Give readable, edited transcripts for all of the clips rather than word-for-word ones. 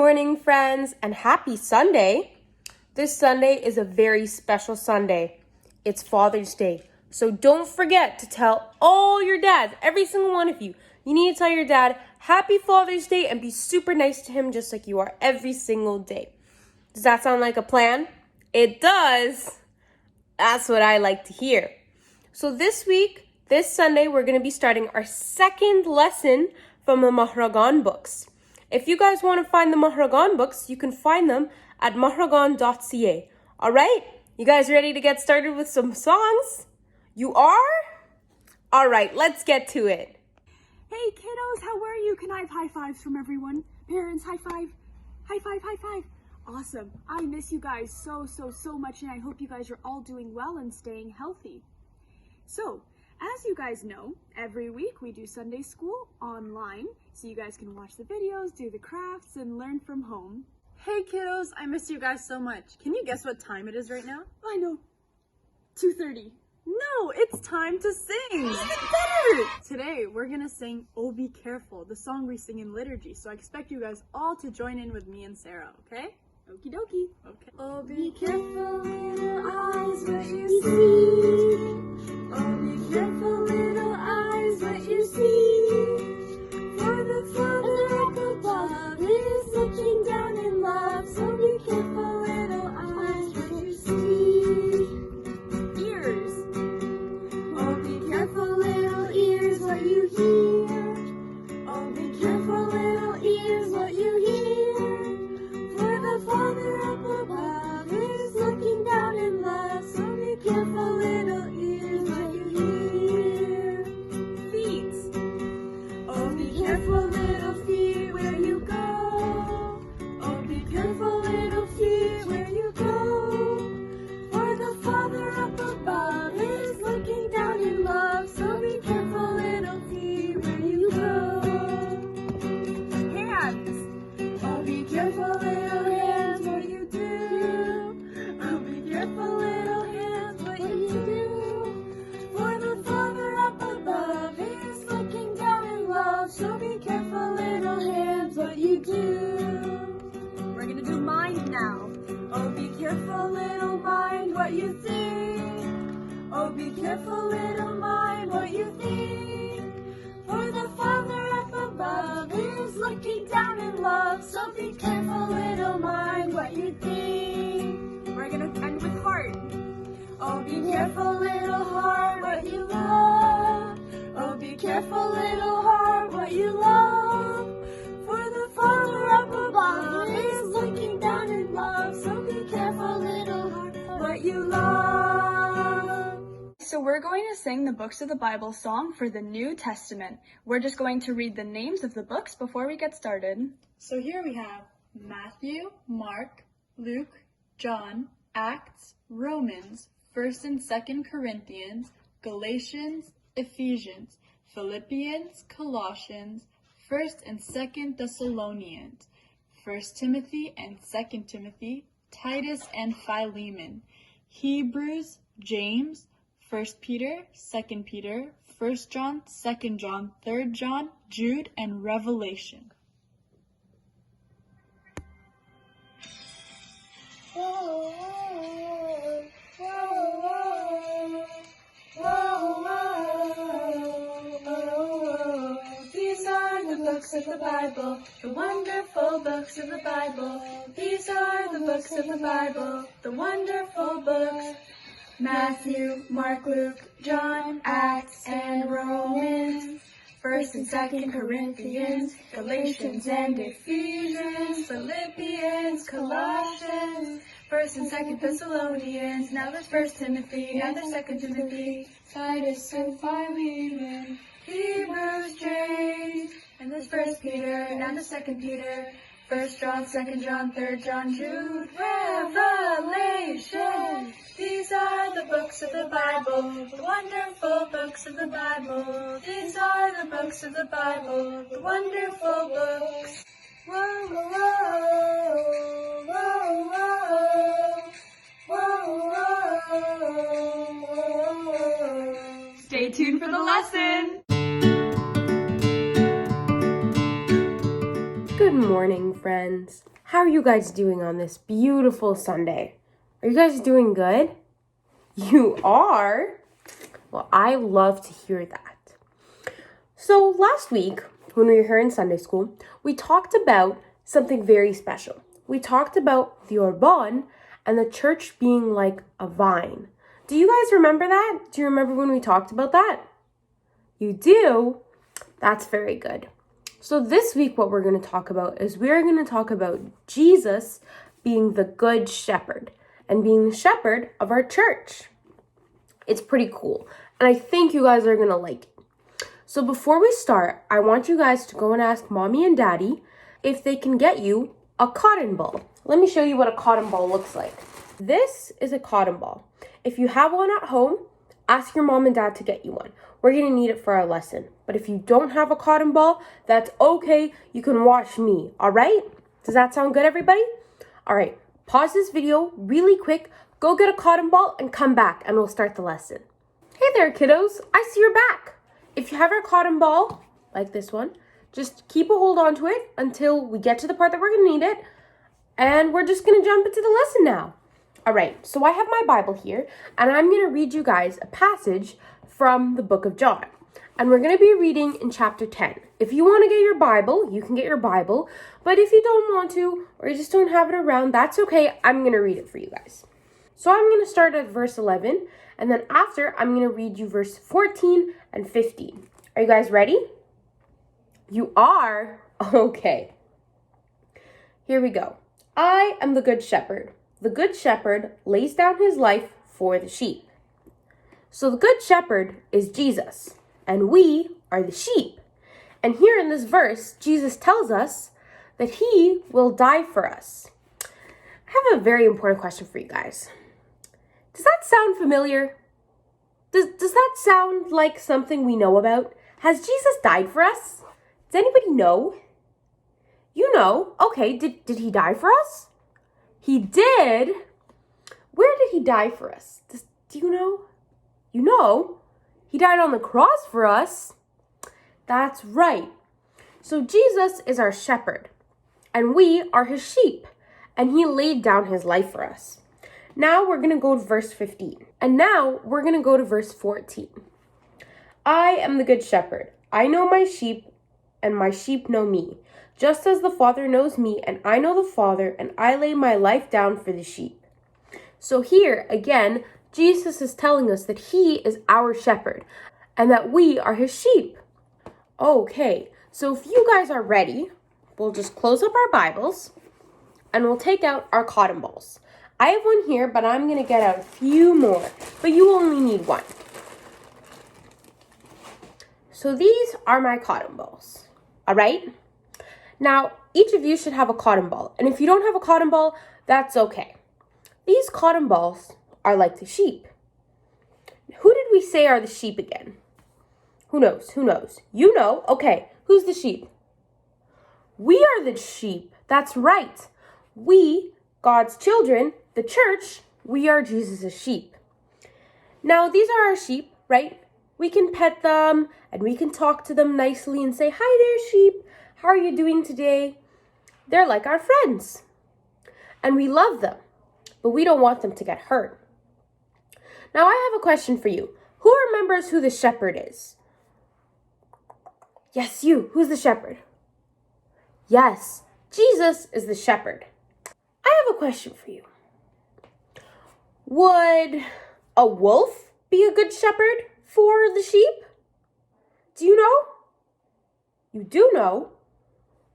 morning, friends, and happy Sunday. This Sunday is a very special Sunday. It's Father's Day. So don't forget to tell all your dads, every single one of you, you need to tell your dad Happy Father's Day and be super nice to him just like you are every single day. Does that sound like a plan? It does. That's what I like to hear. So this Sunday, we're going to be starting our second lesson from the Mahragan books. If you guys want to find the Mahragan books, you can find them at mahragan.ca. All right? You guys ready to get started with some songs? You are? All right, let's get to it. Hey kiddos, how are you? Can I have high fives from everyone? Parents, high five. High five, high five. Awesome. I miss you guys so much, and I hope you guys are all doing well and staying healthy. So, as you guys know, every week we do Sunday school online, so you guys can watch the videos, do the crafts, and learn from home. Hey kiddos, I miss you guys so much. Can you guess what time it is right now? I know. 2:30. No, it's time to sing! Better! Today, we're gonna sing Oh Be Careful, the song we sing in liturgy, so I expect you guys all to join in with me and Sarah, okay? Okie dokie. Okay. Oh, be careful, little eyes, what you see. Oh, be careful, little eyes, what you see. For the Father up above is looking down in love. So be careful, little eyes, what you see. Ears. Oh, be careful, little ears, what you hear. Oh, be careful, little ears, what you hear. For the Father up above is looking down in love. So be careful, little ears, what you hear. Feet. Oh, be careful, little feet, where you go. Oh, be careful, little feet, where you go. For the Father up above is looking down in love. So be careful, little feet, where you go. Hands. Oh, be careful, little hands, what you do. Oh, be careful, little hands, what you do. For the Father up above is looking down in love. So be careful, little hands, what you do. We're gonna do mind now. Oh, be careful, little mind, what you think. Oh, be careful, little mind, what you think. For the Father up above is looking down in love. So be careful, little mind, what you think. We're gonna end with heart. Oh, be careful, little heart, what you love. Oh, be careful, little heart, what you love. For the Father up above is looking down in love. So be careful, little heart, what you love. So we're going to sing the Books of the Bible song for the New Testament. We're just going to read the names of the books before we get started. So here we have Matthew, Mark, Luke, John, Acts, Romans, 1st and 2nd Corinthians, Galatians, Ephesians, Philippians, Colossians, 1st and 2nd Thessalonians, 1st Timothy and 2nd Timothy, Titus and Philemon, Hebrews, James, 1st Peter, 2nd Peter, 1st John, 2nd John, 3rd John, Jude, and Revelation. Whoa, whoa, whoa, whoa. These are the books of the Bible, the wonderful books of the Bible. These are the books of the Bible, the wonderful books. Matthew, Mark, Luke, John, Acts, and Romans, 1st and 2nd Corinthians, Galatians and Ephesians, Philippians, Colossians, 1st and 2nd Thessalonians, now there's 1st Timothy, and there's 2nd Timothy, Titus and Philemon, Hebrews, James, and there's 1st Peter, and there's 2nd Peter, 1st John, 2nd John, 3rd John, Jude, Revelation. These are the books of the Bible, the wonderful books of the Bible. These are the books of the Bible, the wonderful books. Whoa, whoa, whoa, whoa, whoa, whoa. Stay tuned for the lesson. Good morning, friends. How are you guys doing on this beautiful Sunday? Are you guys doing good? You are? Well, I love to hear that. So last week, when we were here in Sunday school, we talked about something very special. We talked about the Orban and the church being like a vine. Do you guys remember that? Do you remember when we talked about that? You do? That's very good. So this week what we're going to talk about is we're going to talk about Jesus being the good shepherd and being the shepherd of our church. It's pretty cool. And I think you guys are going to like it. So before we start, I want you guys to go and ask mommy and daddy if they can get you a cotton ball. Let me show you what a cotton ball looks like. This is a cotton ball. If you have one at home, ask your mom and dad to get you one. We're going to need it for our lesson. But if you don't have a cotton ball, that's okay. You can watch me, all right? Does that sound good, everybody? All right, pause this video really quick. Go get a cotton ball and come back, and we'll start the lesson. Hey there, kiddos. I see you're back. If you have a cotton ball, like this one, just keep a hold on to it until we get to the part that we're going to need it. And we're just going to jump into the lesson now. All right, so I have my Bible here, and I'm going to read you guys a passage from the book of John. And we're going to be reading in chapter 10. If you want to get your Bible, you can get your Bible. But if you don't want to, or you just don't have it around, that's okay. I'm going to read it for you guys. So I'm going to start at verse 11. And then after, I'm going to read you verse 14 and 15. Are you guys ready? You are? Okay. Here we go. I am the good shepherd. The good shepherd lays down his life for the sheep. So the good shepherd is Jesus, and we are the sheep. And here in this verse, Jesus tells us that he will die for us. I have a very important question for you guys. Does that sound familiar? Does that sound like something we know about? Has Jesus died for us? Does anybody know? You know. Okay, did he die for us? He did. Where did he die for us? Do you know? You know, he died on the cross for us. That's right. So Jesus is our shepherd, and we are his sheep, and he laid down his life for us. Now we're going to go to verse 15, and now we're going to go to verse 14. I am the good shepherd. I know my sheep, and my sheep know me, just as the Father knows me, and I know the Father, and I lay my life down for the sheep. So here, again, Jesus is telling us that he is our shepherd and that we are his sheep. Okay, so if you guys are ready, we'll just close up our Bibles and we'll take out our cotton balls. I have one here, but I'm going to get out a few more, but you only need one. So these are my cotton balls, all right? Now, each of you should have a cotton ball, and if you don't have a cotton ball, that's okay. These cotton balls are like the sheep. Who did we say are the sheep again? Who knows? Who knows? You know. Okay, who's the sheep? We are the sheep. That's right. We, God's children, the church, we are Jesus' sheep. Now, these are our sheep, right? We can pet them and we can talk to them nicely and say, "Hi there, sheep. How are you doing today?" They're like our friends. And we love them, but we don't want them to get hurt. Now, I have a question for you. Who remembers who the shepherd is? Yes, you. Who's the shepherd? Yes, Jesus is the shepherd. I have a question for you. Would a wolf be a good shepherd for the sheep? Do you know? You do know.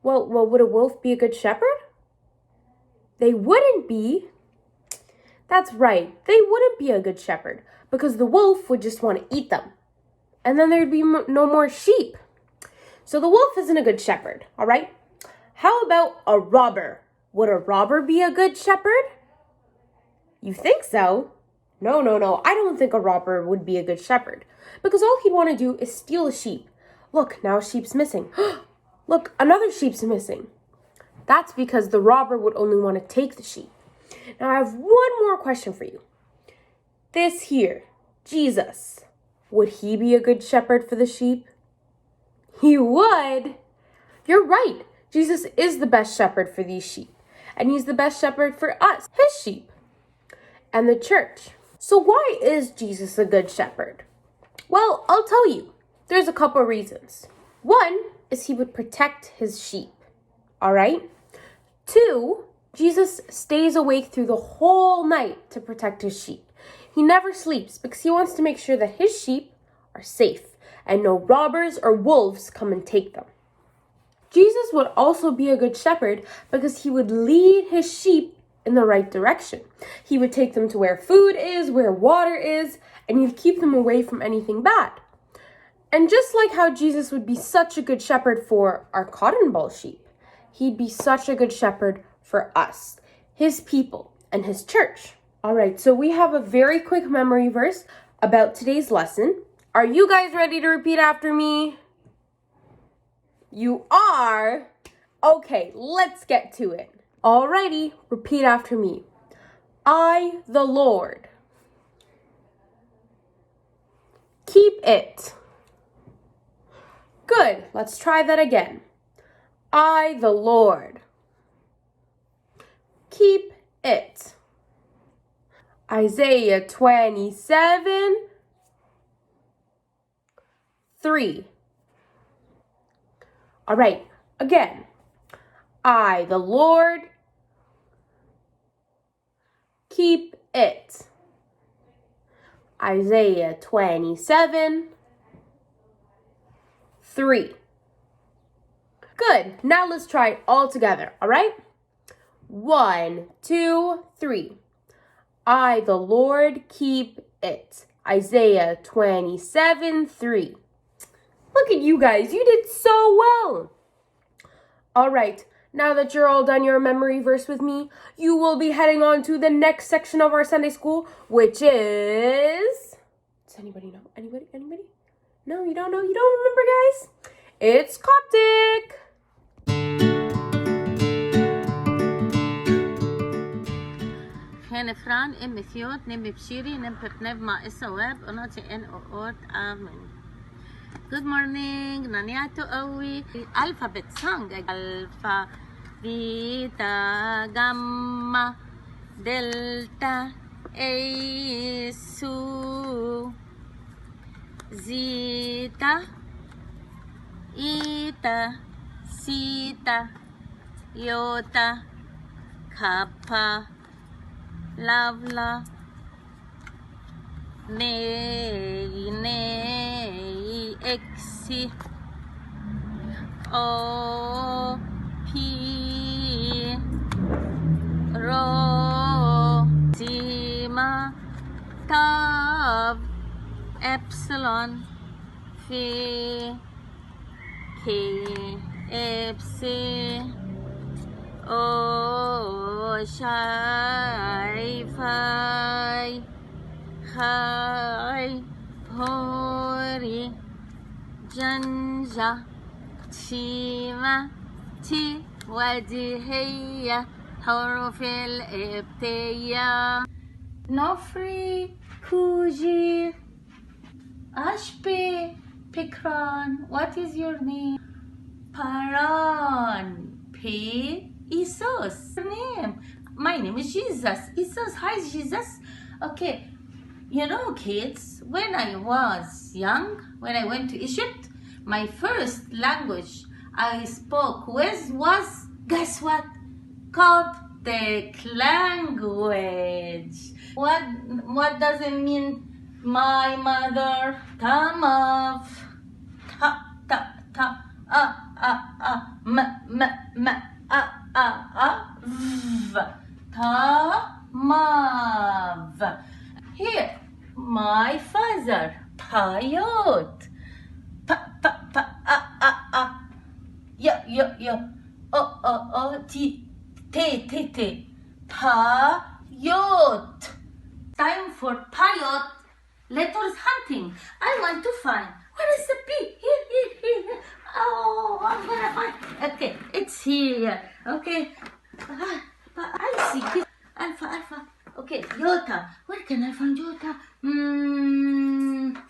Well, would a wolf be a good shepherd? They wouldn't be. That's right. They wouldn't be a good shepherd because the wolf would just want to eat them. And then there'd be no more sheep. So the wolf isn't a good shepherd, all right? How about a robber? Would a robber be a good shepherd? You think so? No. I don't think a robber would be a good shepherd because all he'd want to do is steal a sheep. Look, now a sheep's missing. Look, another sheep's missing. That's because the robber would only want to take the sheep. Now, I have one more question for you. This here, Jesus, would he be a good shepherd for the sheep? He would. You're right. Jesus is the best shepherd for these sheep, and he's the best shepherd for us, his sheep, and the church. So why is Jesus a good shepherd? Well, I'll tell you. There's a couple reasons. One is he would protect his sheep. All right? 2, Jesus stays awake through the whole night to protect his sheep. He never sleeps because he wants to make sure that his sheep are safe and no robbers or wolves come and take them. Jesus would also be a good shepherd because he would lead his sheep in the right direction. He would take them to where food is, where water is, and he'd keep them away from anything bad. And just like how Jesus would be such a good shepherd for our cotton ball sheep, he'd be such a good shepherd for us, his people, and his church. All right, so we have a very quick memory verse about today's lesson. Are you guys ready to repeat after me? You are? Okay, let's get to it. Alrighty, repeat after me. I, the Lord, keep it. Good, let's try that again. I, the Lord, keep it. Isaiah 27:3. All right, again. I, the Lord, keep it. Isaiah 27:3. Good. Now let's try it all together, all right? 1, 2, 3. I, the Lord, keep it. Isaiah 27:3. Look at you guys. You did so well. All right. Now that you're all done your memory verse with me, you will be heading on to the next section of our Sunday school, which is... Does anybody know? Anybody? No, you don't know? You don't remember, guys? It's Coptic. Henefran emithiot nemipshiri nempepnev ma isawab onati en oort amen. Good morning, Naniato Awi. Alphabet song. Alpha, Beta, Gamma, Delta, A, Su, Zeta, Eta, Sita, Iota, Kappa, Lavla, Nei, Exi, O, P, Rho, Sigma, Tav, Epsilon, Phi, K, Epsi, O, Psi, Phi, Chi, Hori, Janja, Shima, Ti, Wajihiyya, حروف الابتداء. Nofri, Kuji, Ashpe, Pikran. What is your name? Paran, P, Isos. Your name? My name is Jesus. Isos, hi Jesus. Okay, you know kids, when I was young, when I went to Egypt, my first language I spoke with was, guess what? Coptic language. What does it mean? My mother, Tamav, ta, m, v, Tamav. Here, my father, Payot, T, Payot. Time for Payot. Letters hunting. I want to find. Where is the P? Here. Oh, I'm gonna find. Okay, it's here. Okay. I see. Alpha. Okay, Iota. Where can I find Iota?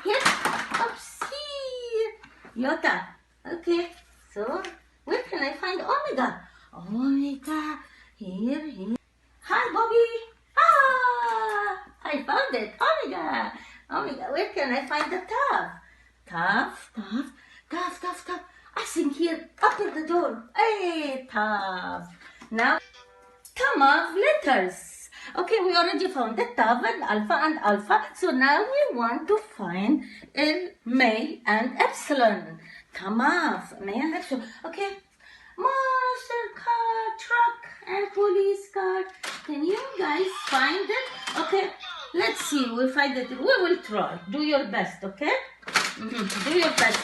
Here. Oops, here. Iota. Okay. So, where can I find Omega? Here. Hi, Bobby. Ah, I found it. Omega. Omega, where can I find the tub? Tub. I think here, under the door. Hey, tub. Now, come on, letters. Okay, we already found the tub and alpha. So now we want to find May and Epsilon. Come on, May and Epsilon. Okay, monster car, truck, and police car. Can you guys find it? Okay, let's see. We'll find it. We will try. Do your best, okay? Do your best.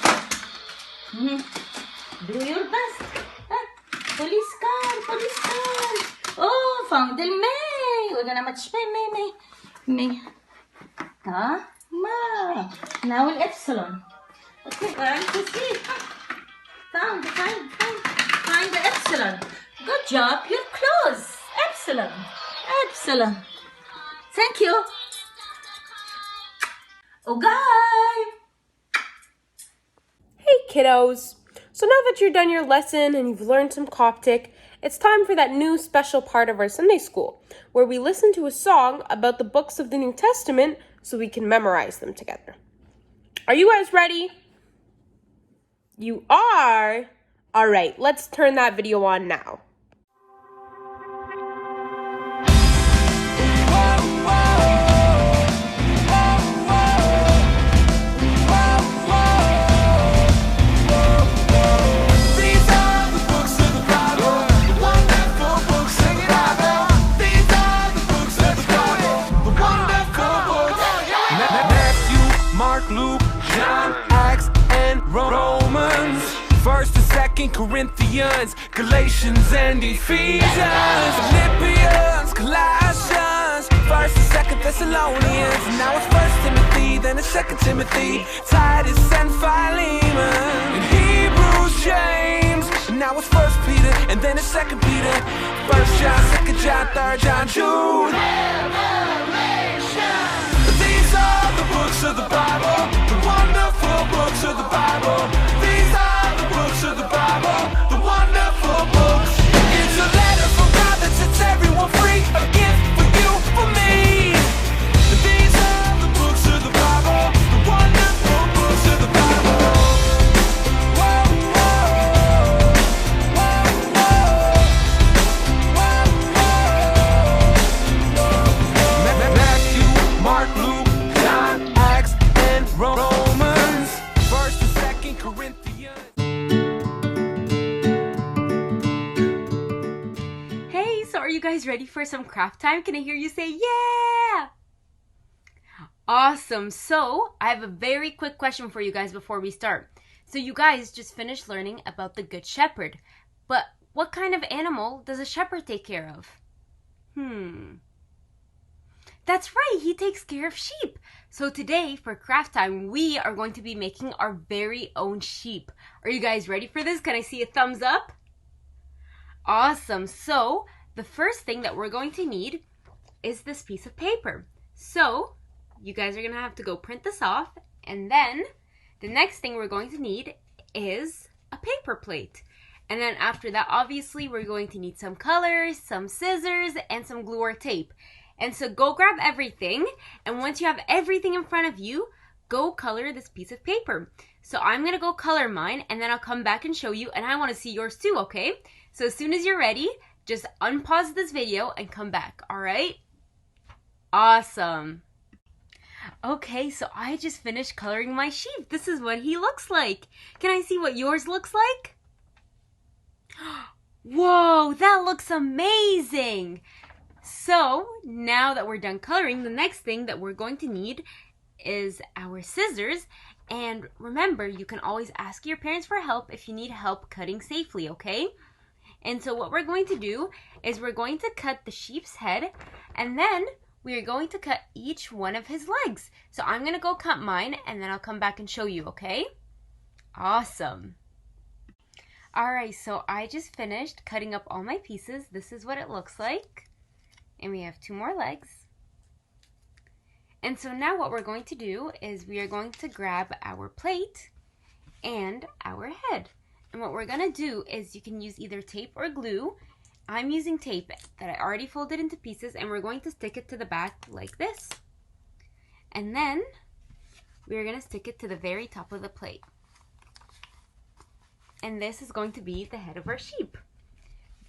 Do your best. Police car. Oh, found the May. We're gonna match May. Ma. Now an Epsilon. Okay, going to see. Find the Epsilon. Good job. You're close. Epsilon. Thank you. Okay. Hey kiddos! So now that you're done your lesson and you've learned some Coptic, it's time for that new special part of our Sunday school, where we listen to a song about the books of the New Testament so we can memorize them together. Are you guys ready? You are? Alright, let's turn that video on now. Corinthians, Galatians, and Ephesians, Philippians, Colossians, 1st and 2nd Thessalonians. Now it's 1st Timothy, then it's 2nd Timothy, Titus and Philemon, and Hebrews, James. And now it's 1st Peter, and then it's 2nd Peter, 1st John, 2nd John, 3rd John, Jude. Revelation. These are the books of the Bible, the wonderful books of the Bible. These are the books of the Bible, the wonderful books. It's a letter from God that sets everyone free, a gift for you, for me. These are the books of the Bible, the wonderful books of the Bible. Matthew, Mark, Luke, John, Acts, and Romans, 1st and 2nd Corinthians. Hey, so are you guys ready for some craft time? Can I hear you say yeah? Awesome. So I have a very quick question for you guys before we start. So you guys just finished learning about the Good Shepherd. But what kind of animal does a shepherd take care of? That's right, he takes care of sheep. So today for craft time, we are going to be making our very own sheep. Are you guys ready for this? Can I see a thumbs up? Awesome. So the first thing that we're going to need is this piece of paper. So you guys are going to have to go print this off. And then the next thing we're going to need is a paper plate. And then after that, obviously, we're going to need some colors, some scissors, and some glue or tape. And so go grab everything. And once you have everything in front of you, go color this piece of paper. So I'm going to go color mine, and then I'll come back and show you. And I want to see yours too, okay? So as soon as you're ready, just unpause this video and come back, all right? Awesome. Okay, so I just finished coloring my sheep. This is what he looks like. Can I see what yours looks like? Whoa, that looks amazing. So now that we're done coloring, the next thing that we're going to need is our scissors. And remember, you can always ask your parents for help if you need help cutting safely, okay? And so what we're going to do is we're going to cut the sheep's head, and then we are going to cut each one of his legs. So I'm going to go cut mine, and then I'll come back and show you, okay? Awesome. Alright, so I just finished cutting up all my pieces. This is what it looks like. And we have 2 more legs. And so now what we're going to do is we are going to grab our plate and our head. And what we're going to do is you can use either tape or glue, I'm using tape that I already folded into pieces, and we're going to stick it to the back like this. And then we're going to stick it to the very top of the plate. And this is going to be the head of our sheep.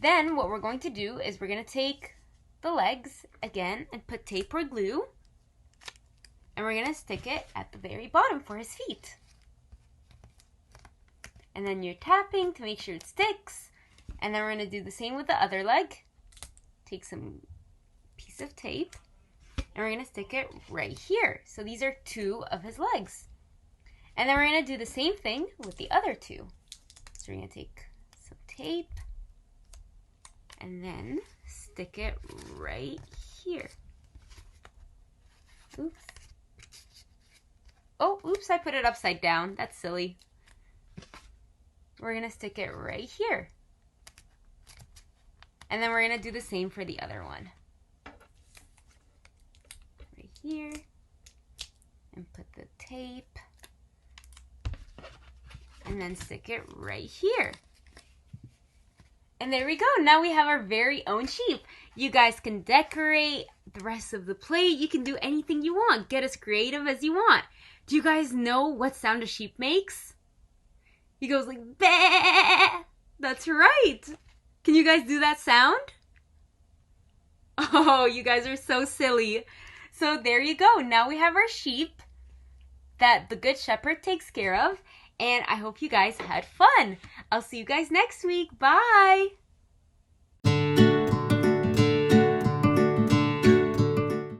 Then what we're going to do is we're going to take the legs again and put tape or glue. And we're going to stick it at the very bottom for his feet. And then you're tapping to make sure it sticks. And then we're going to do the same with the other leg. Take some piece of tape. And we're going to stick it right here. So these are 2 of his legs. And then we're going to do the same thing with the other 2. So we're going to take some tape. And then stick it right here. Oops. Oh, oops, I put it upside down. That's silly. We're going to stick it right here. And then we're going to do the same for the other one. Right here. And put the tape. And then stick it right here. And there we go. Now we have our very own sheep. You guys can decorate the rest of the plate. You can do anything you want. Get as creative as you want. Do you guys know what sound a sheep makes? He goes like, "Bah!" That's right. Can you guys do that sound? Oh, you guys are so silly. So there you go. Now we have our sheep that the Good Shepherd takes care of. And I hope you guys had fun. I'll see you guys next week. Bye.